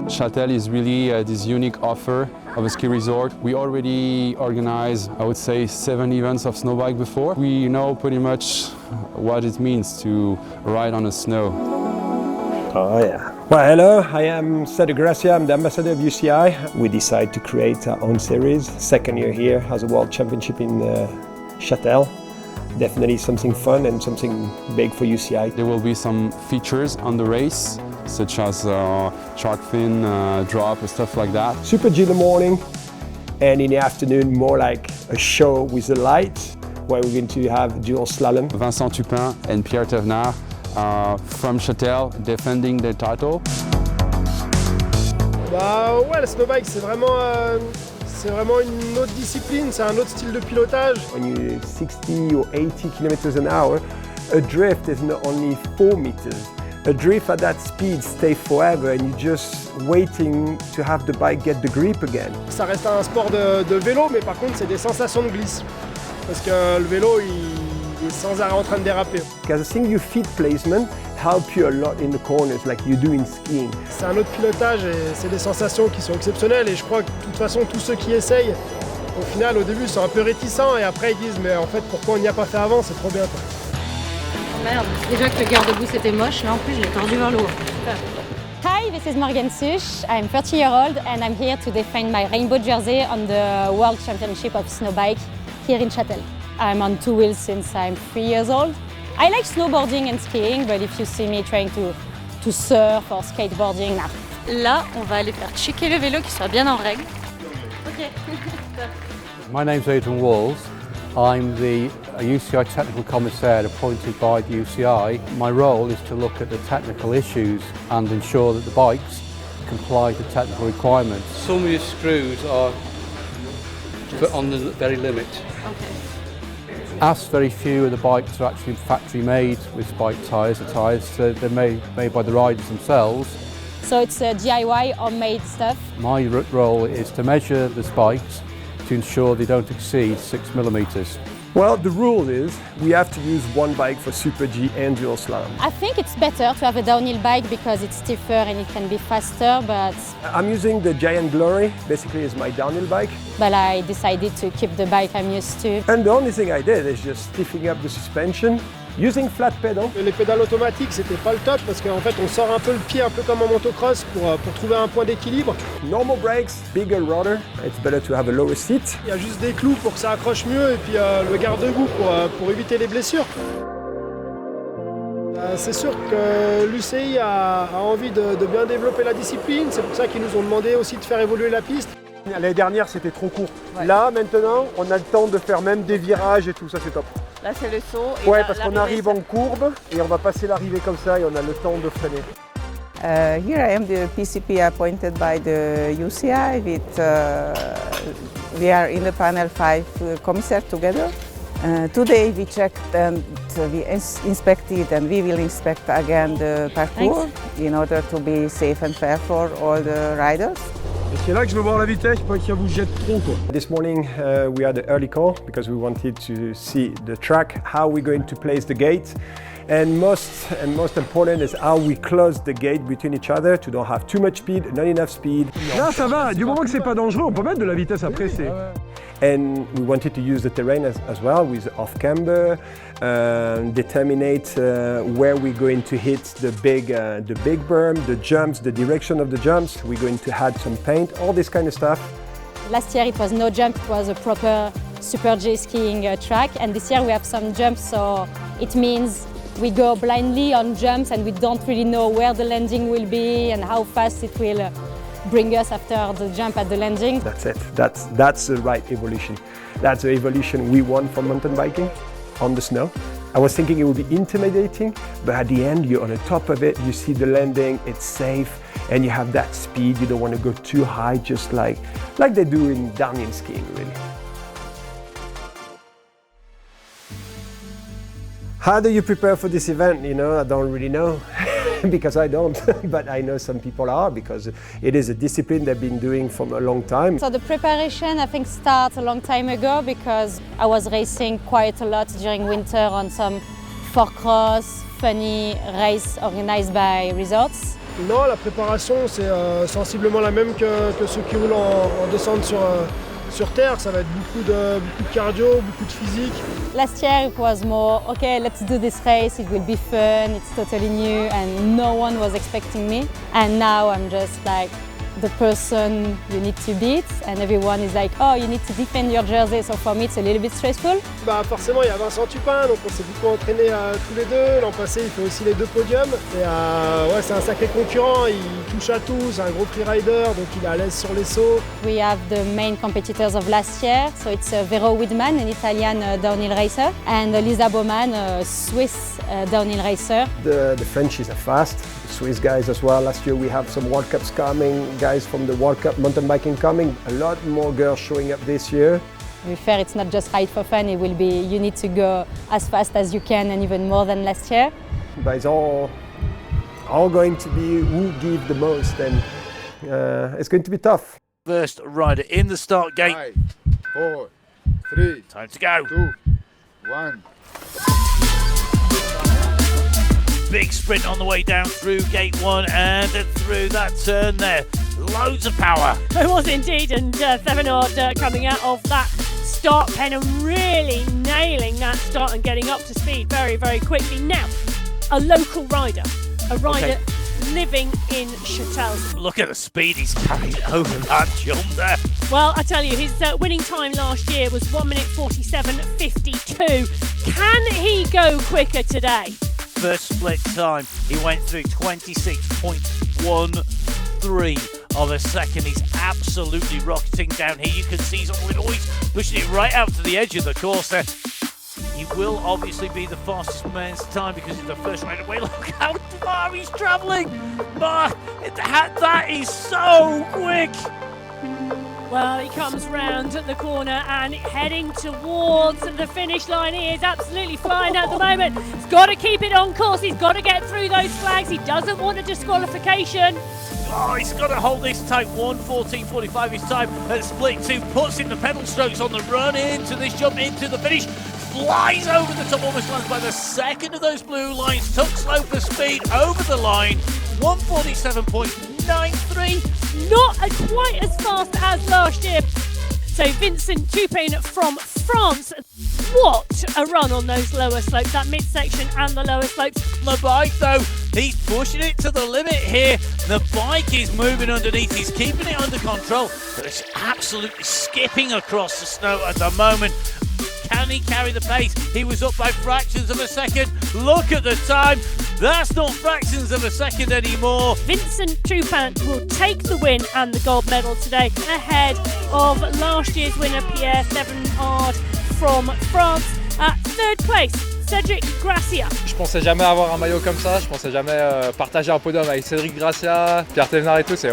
Châtel is really this unique offer of a ski resort. We already organized, I would say, 7 events of snowbike before. We know pretty much what it means to ride on the snow. Oh yeah. Well, hello, I am Cedric Gracia, I'm the ambassador of UCI. We decided to create our own series. Second year here as a World Championship in Châtel. Definitely something fun and something big for UCI. There will be some features on the race, such as shark fin, drop, and stuff like that. Super G in the morning, and in the afternoon more like a show with the light, where we're going to have dual slalom. Vincent Tupin and Pierre Thévenard from Châtel defending their title. Bah ouais, le snowbike c'est vraiment une autre discipline, c'est un autre style de pilotage. When you're 60 or 80 kilometers an hour, a drift is not only 4 meters. A drift at that speed stays forever and you're just waiting to have the bike get the grip again. Ça reste un sport de vélo, mais par contre c'est des sensations de glisse. Parce que le vélo il est sans arrêt en train de déraper. Because I think your feet placement help you a lot in the corners like you do in skiing. C'est un autre pilotage et c'est des sensations qui sont exceptionnelles et je crois que de toute façon tous ceux qui essayent, au final au début sont un peu réticents et après ils disent mais en fait pourquoi on n'y a pas fait avant, c'est trop bien quoi. Oh merde, déjà que le garde-boue c'était moche, là en plus je l'ai tordu vers le haut. Super. Hi, this is Morgan Such. I'm 30 years old and I'm here to defend my rainbow jersey on the World Championship of Snowbike here in Châtel. I'm on 2 wheels since I'm 3 years old. I like snowboarding and skiing, but if you see me trying to surf or skateboarding, nah. Là, on va aller faire checker le vélo qui soit bien en règle. Ok. My name's Adrian Walls. I'm the UCI Technical Commissaire appointed by the UCI. My role is to look at the technical issues and ensure that the bikes comply to technical requirements. Some of your screws are on the very limit. Okay. As very few of the bikes are actually factory made with spike tyres, so they're made by the riders themselves. So it's DIY homemade stuff. My role is to measure the spikes to ensure they don't exceed 6 millimetres. Well, the rule is we have to use one bike for Super G and dual slalom. I think it's better to have a downhill bike because it's stiffer and it can be faster, but I'm using the Giant Glory, basically is my downhill bike. I decided to keep the bike I'm used to. And the only thing I did is just stiffing up the suspension, using flat pedal. Les pédales automatiques c'était pas le top parce qu'en fait on sort un peu le pied un peu comme en motocross pour trouver un point d'équilibre. Normal brakes, bigger rudder, it's better to have a lower seat. Il y a juste des clous pour que ça accroche mieux et puis le garde-boue pour éviter les blessures. C'est sûr que l'UCI a envie de bien développer la discipline, c'est pour ça qu'ils nous ont demandé aussi de faire évoluer la piste. L'année dernière c'était trop court. Ouais. Là maintenant on a le temps de faire même des virages et tout, ça c'est top. Là c'est le saut. Et ouais, parce qu'on arrive en courbe et on va passer l'arrivée comme ça et on a le temps de freiner. Here I am the PCP appointed by the UCI with we are in the panel 5 commissaires together. Today we checked and we inspected and we will inspect again the parcours. Thanks. In order to be safe and fair for all the riders. Et c'est là que je veux voir la vitesse, pas qu'il vous jette trop quoi. This morning we had an early call because we wanted to see the track, how we're going to place the gate. And most important is how we close the gate between each other to don't have too much speed, not enough speed. Là ça va, du moment que c'est pas dangereux, on peut mettre de la vitesse après. And we wanted to use the terrain as well with off-camber, determine where we're going to hit the big berm, the jumps, the direction of the jumps. We're going to add some paint, all this kind of stuff. Last year it was no jump, it was a proper Super G skiing track, and this year we have some jumps, so it means we go blindly on jumps and we don't really know where the landing will be and how fast it will bring us after the jump at the landing. That's it. That's the right evolution. That's the evolution we want from mountain biking on the snow. I was thinking it would be intimidating, but at the end you're on the top of it, you see the landing, it's safe, and you have that speed. You don't want to go too high, just like they do in downhill skiing, really. How do you prepare for this event? You know, I don't really know because I don't, but I know some people are because it is a discipline they've been doing for a long time. So the preparation I think started a long time ago because I was racing quite a lot during winter on some four-cross, funny race organized by resorts. Non, la préparation c'est sensiblement la même que ceux qui roulent en descente sur terre. Ça va être beaucoup de cardio, beaucoup de physique. Last year it was more, okay, let's do this race, it will be fun, it's totally new and no one was expecting me. And now I'm just like the person you need to beat and everyone is like, oh, you need to defend your jersey, so for me it's a little bit stressful. Bah forcément il y a Vincent Tupin, donc on s'est beaucoup entraîné tous les deux. L'an passé il fait aussi les 2 podiums. Et ouais, c'est un sacré concurrent, il touche à tout, c'est un gros freerider, donc il est à l'aise sur les sauts. We have the main competitors of last year, so it's Vero Widman, an Italian downhill racer, and Lisa Bowman, a Swiss downhill racer. The Frenchies are fast, the Swiss guys as well. Last year we have some World Cups coming, guys from the World Cup mountain biking coming. A lot more girls showing up this year. To be fair, it's not just ride for fun, it will be, you need to go as fast as you can and even more than last year. But it's all going to be who give the most, and it's going to be tough. First rider in the start gate. 5, 4, 3, Time to go. 2, 1. Big sprint on the way down through gate 1 and through that turn there. Loads of power. It was indeed, and Thevenard coming out of that start pen and really nailing that start and getting up to speed very, very quickly. Now, a local rider, a rider living in Châtel. Look at the speed he's carrying over that jump there. Well, I tell you, his winning time last year was 1 minute 47.52. Can he go quicker today? First split time, he went through 26.13 of a second. He's absolutely rocketing down here. You can see he's always pushing it right out to the edge of the course there. He will obviously be the fastest man's time because he's the first right away. Look how far he's travelling! But that is so quick! Well, he comes round the corner and heading towards the finish line. He is absolutely flying at the moment. He's got to keep it on course. He's got to get through those flags. He doesn't want a disqualification. Oh, he's got to hold this tight. 1:14.45 his time at split 2. Puts in the pedal strokes on the run into this jump, into the finish. Flies over the top, almost lands by the second of those blue lines. Took slow for speed over the line. 1:47.93. Not quite as fast as last year. So Vincent Tupin from France. What a run on those lower slopes, that midsection and the lower slopes. The bike though, he's pushing it to the limit here. The bike is moving underneath, he's keeping it under control, but it's absolutely skipping across the snow at the moment. Can he carry the pace? He was up by fractions of a second. Look at the time. That's not fractions of a second anymore. Vincent Tupin will take the win and the gold medal today, ahead of last year's winner Pierre Thevenard from France. At third place, Cédric Gracia. Je pensais jamais avoir un maillot comme ça, je pensais jamais partager un podium avec Cédric Gracia, Pierre Thevenard et tout, c'est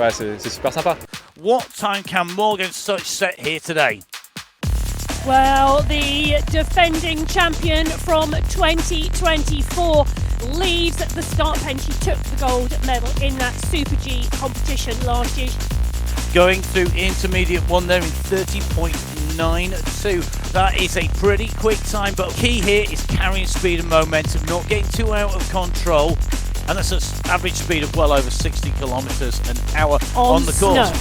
super sympa. What time can Morgan Such set here today? Well, the defending champion from 2024 leaves the start pen. She took the gold medal in that Super G competition last year. Going through intermediate 1 there in 30.92. That is a pretty quick time, but key here is carrying speed and momentum, not getting too out of control. And that's an average speed of well over 60 kilometres an hour on the course.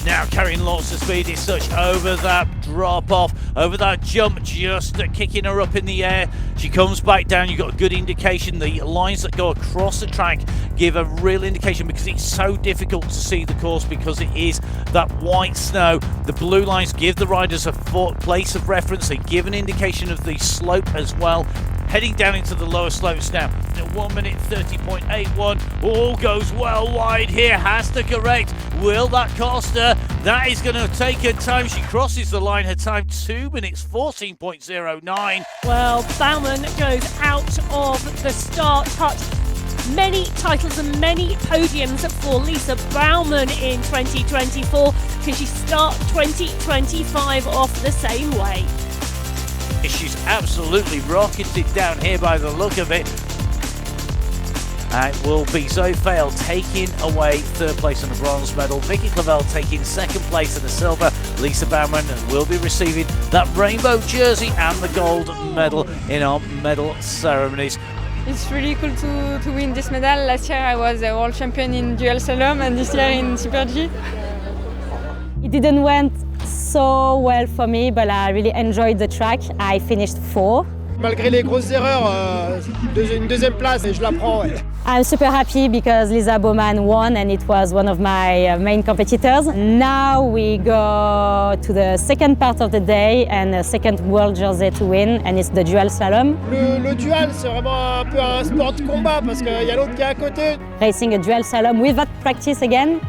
Now carrying lots of speed is Such over that drop off, over that jump, just kicking her up in the air. She comes back down. You've got a good indication. The lines that go across the track give a real indication because it's so difficult to see the course because it is that white snow. The blue lines give the riders a place of reference. They give an indication of the slope as well. Heading down into the lower slopes now. 1 minute 30.81. All goes well wide here. Has to correct. Will that cost her? That is going to take her time. She crosses the line. Her time 2 minutes 14.09. Well, Baumann goes out of the start hut. Many titles and many podiums for Lisa Baumann in 2024. Can she start 2025 off the same way? She's absolutely rocketed down here by the look of it. And it will be Zoe Fail taking away third place and a bronze medal. Vicky Clavel taking second place and a silver. Lisa Baumann will be receiving that rainbow jersey and the gold medal in our medal ceremonies. It's really cool to win this medal. Last year I was a world champion in dual slalom and this year in Super G. It didn't went so well for me, but I really enjoyed the track. I finished 4. Malgré les grosses erreurs, une deuxième place et je la prends. Ouais. I'm super happy because Lisa Bowman won and it was one of my main competitors. Now we go to the second part of the day and a second world jersey to win and it's the dual slalom. Le dual c'est vraiment un peu un sport de combat parce qu'il y a l'autre qui est à côté. Racing a dual slalom without practice again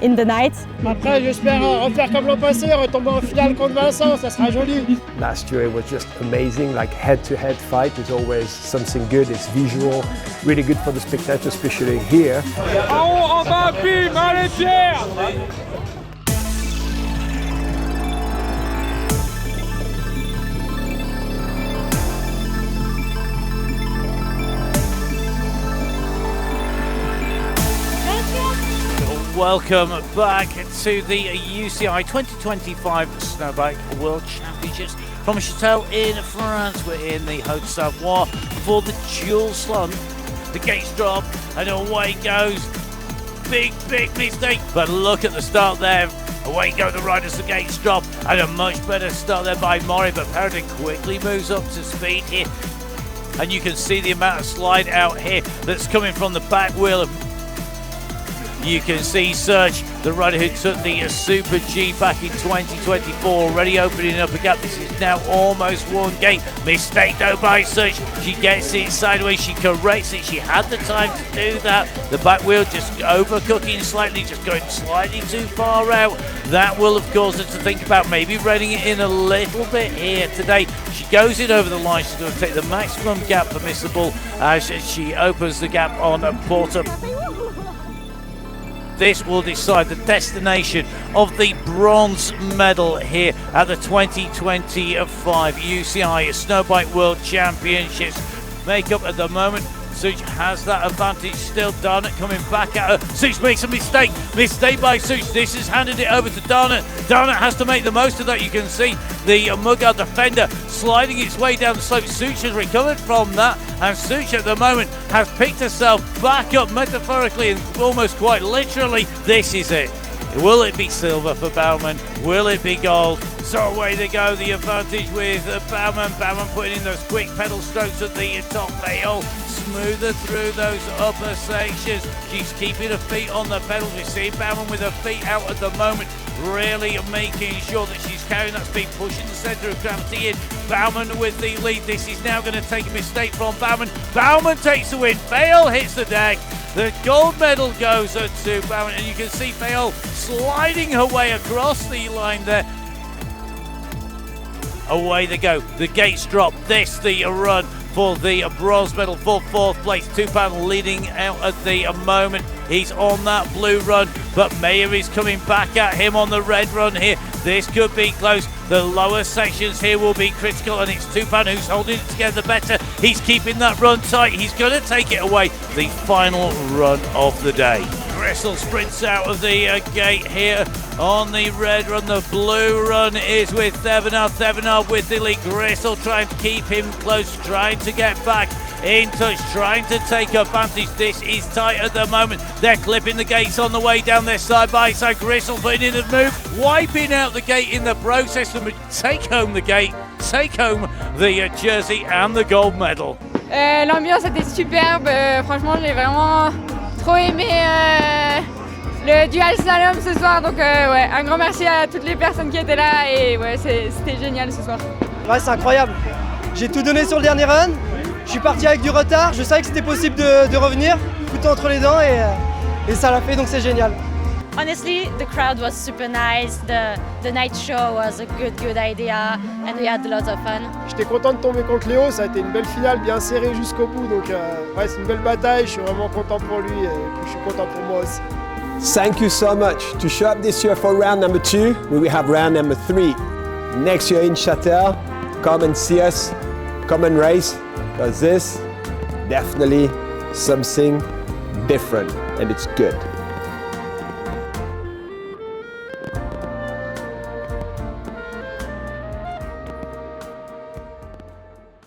in the night. Après j'espère refaire comme l'an passé, retomber en finale contre Vincent, ça sera joli. Last year it was just amazing, like head-to-head fight is always something good, it's visual, really good for the spectators, especially here. En bas, bim, allez Pierre! Welcome back to the UCI 2025 Snowbike World Championships from Châtel in France. We're in the Haute Savoie for the dual slalom. The gates drop and away goes. Big mistake, but look at the start there. Away go the riders, the gates drop, and a much better start there by Mori, but Paradin quickly moves up to speed here. And you can see the amount of slide out here that's coming from the back wheel of. You can see Serge, the rider who took the Super G back in 2024, already opening up a gap. This is now almost one gate. Mistake though by Serge. She gets it sideways, she corrects it. She had the time to do that. The back wheel just overcooking slightly, just going slightly too far out. That will have caused her to think about maybe reining it in a little bit here today. She goes in over the line. She's going to take the maximum gap permissible as she opens the gap on Porta. This will decide the destination of the bronze medal here at the 2025 UCI Snowbike World Championships. Makeup at the moment, Such has that advantage still. Darnett coming back at her. Such makes a mistake by Such. This has handed it over to Darnett. Darnett has to make the most of that. You can see the Mughal defender sliding its way down the slope. Such has recovered from that, and Such at the moment has picked herself back up metaphorically and almost quite literally. This is it. Will it be silver for Baumann? Will it be gold? So away they go, the advantage with Baumann. Baumann putting in those quick pedal strokes at the top. They all smoother through those upper sections. She's keeping her feet on the pedals. We see Baumann with her feet out at the moment, really making sure that she's carrying that speed, pushing the centre of gravity in. Baumann with the lead. This is now going to take a mistake from Baumann. Baumann takes the win. Fail hits the deck. The gold medal goes to Baumann, and you can see Fail sliding her way across the line there. Away they go. The gates drop. This the run for the bronze medal for fourth place. Tupan leading out at the moment. He's on that blue run, but Meyer is coming back at him on the red run here. This could be close. The lower sections here will be critical, and it's Tupan who's holding it together better. He's keeping that run tight. He's going to take it away. The final run of the day. Grissel sprints out of the gate here on the red run. The blue run is with Thevenard. Thevenard with the lead. Grissel trying to keep him close, trying to get back in touch, trying to take advantage. This is tight at the moment. They're clipping the gates on the way down there side by side. Grissel putting in a move, wiping out the gate in the process, and take home the gate, take home the jersey and the gold medal. L'ambiance était superbe, franchement j'ai vraiment trop aimé le dual slalom ce soir, donc ouais, un grand merci à toutes les personnes qui étaient là et ouais, c'était génial ce soir. Ouais, c'est incroyable, j'ai tout donné sur le dernier run, je suis parti avec du retard, je savais que c'était possible de revenir, couteau entre les dents et ça l'a fait, donc c'est génial. Honestly, the crowd was super nice. The night show was a good idea, and we had lots of fun. J'étais content de tomber contre Léo, ça a été une belle finale, bien serrée jusqu'au bout, donc ouais, c'est une belle bataille. Je suis vraiment content pour lui et je suis content pour moi aussi. Thank you so much. To show up this year for round number 2, we will have round number 3. Next year in Châtel, come and see us, come and race, because this definitely something different and it's good.